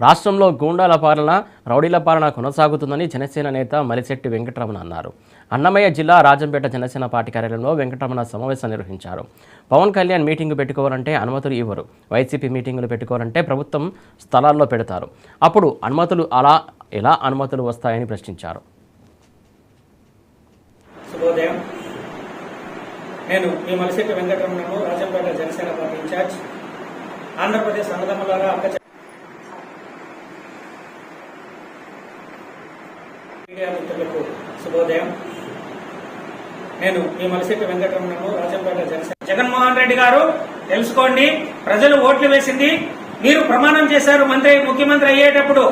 రాష్ట్రంలో గూండాల పాలన, రౌడీల పాలన కొనసాగుతుందని జనసేన నేత మలిశెట్టి వెంకటరమణ అన్నారు. అన్నమయ్య జిల్లా రాజంపేట జనసేన పార్టీ కార్యాలయంలో వెంకటరమణ సమావేశం నిర్వహించారు. పవన్ కళ్యాణ్ మీటింగు పెట్టుకోవాలంటే అనుమతులు ఇవ్వరు, వైసీపీ మీటింగులు పెట్టుకోవాలంటే ప్రభుత్వం స్థలాల్లో పెడతారు, అప్పుడు అనుమతులు ఎలా అనుమతులు వస్తాయని ప్రశ్నించారు. శుభోదయం. నేను మీ మలిశెట్టి వెంకటరమణను, రాజంపేట జనసేన పార్టీ ఇన్ఛార్జ్. ఆంధ్రప్రదేశ్ అన్నదమ్ములారా, మీడియా మిత్రులకు శుభోదయం. నేను మీ మలిశెట్టి వెంకటరమణను, రాజంపేట జనసేన. జగన్మోహన్ రెడ్డి గారు తెలుసుకోండి, ప్రజలు ఓట్లు వేసింది మీరు ప్రమాణం చేశారు. ముఖ్యమంత్రి అయ్యేటప్పుడు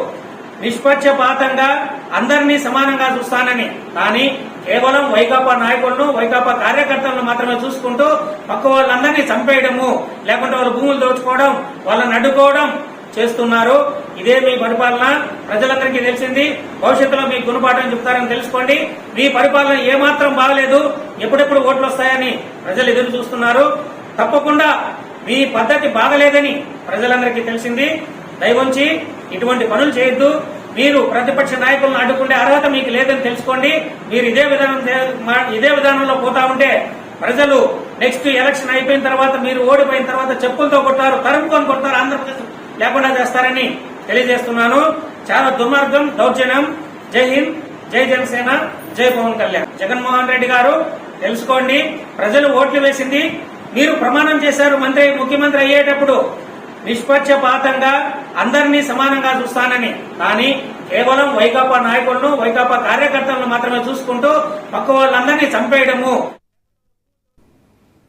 నిష్పక్షపాతంగా అందరినీ సమానంగా చూస్తానని, కానీ కేవలం వైకాపా నాయకులను, వైకాపా కార్యకర్తలను మాత్రమే చూసుకుంటూ పక్క వాళ్ళందరినీ చంపేయడము, లేకుంటే వాళ్ళ భూములు దోచుకోవడం, వాళ్ళని అడ్డుకోవడం చేస్తున్నారు. ఇదే మీ పరిపాలన. ప్రజలందరికీ తెలిసింది. భవిష్యత్తులో మీ గుణపాఠం చెప్తారని తెలుసుకోండి. మీ పరిపాలన ఏమాత్రం బాగలేదు, ఎప్పుడెప్పుడు ఓట్లు వస్తాయని ప్రజలు ఎదురు చూస్తున్నారు. తప్పకుండా మీ పద్ధతి బాగలేదని ప్రజలందరికీ తెలిసింది. దయవుంచి ఇటువంటి పనులు చేయొద్దు. మీరు ప్రతిపక్ష నాయకులను అడ్డుకునే అర్హత మీకు లేదని తెలుసుకోండి. మీరు ఇదే విధానంలో పోతా ఉంటే ప్రజలు నెక్స్ట్ ఎలక్షన్ అయిపోయిన తర్వాత, మీరు ఓడిపోయిన తర్వాత చెప్పులతో కొట్టారు, తరుముకొని కొడతారు, ఆంధ్రప్రదేశ్ లేకుండా చేస్తారని తెలియజేస్తున్నాను. చాలా దుర్మార్గం, దౌర్జన్యం. జై హింద్, జై జనసేన, జై పవన్ కళ్యాణ్. జగన్మోహన్ రెడ్డి గారు తెలుసుకోండి, ప్రజలు ఓట్లు వేసింది మీరు ప్రమాణం చేశారు. ముఖ్యమంత్రి అయ్యేటప్పుడు నిష్పక్షపాతంగా అందరినీ సమానంగా చూస్తానని, కానీ కేవలం వైకాపా నాయకులను, వైకాపా కార్యకర్తలను మాత్రమే చూసుకుంటూ పక్క వాళ్ళందరినీ చంపేయడము,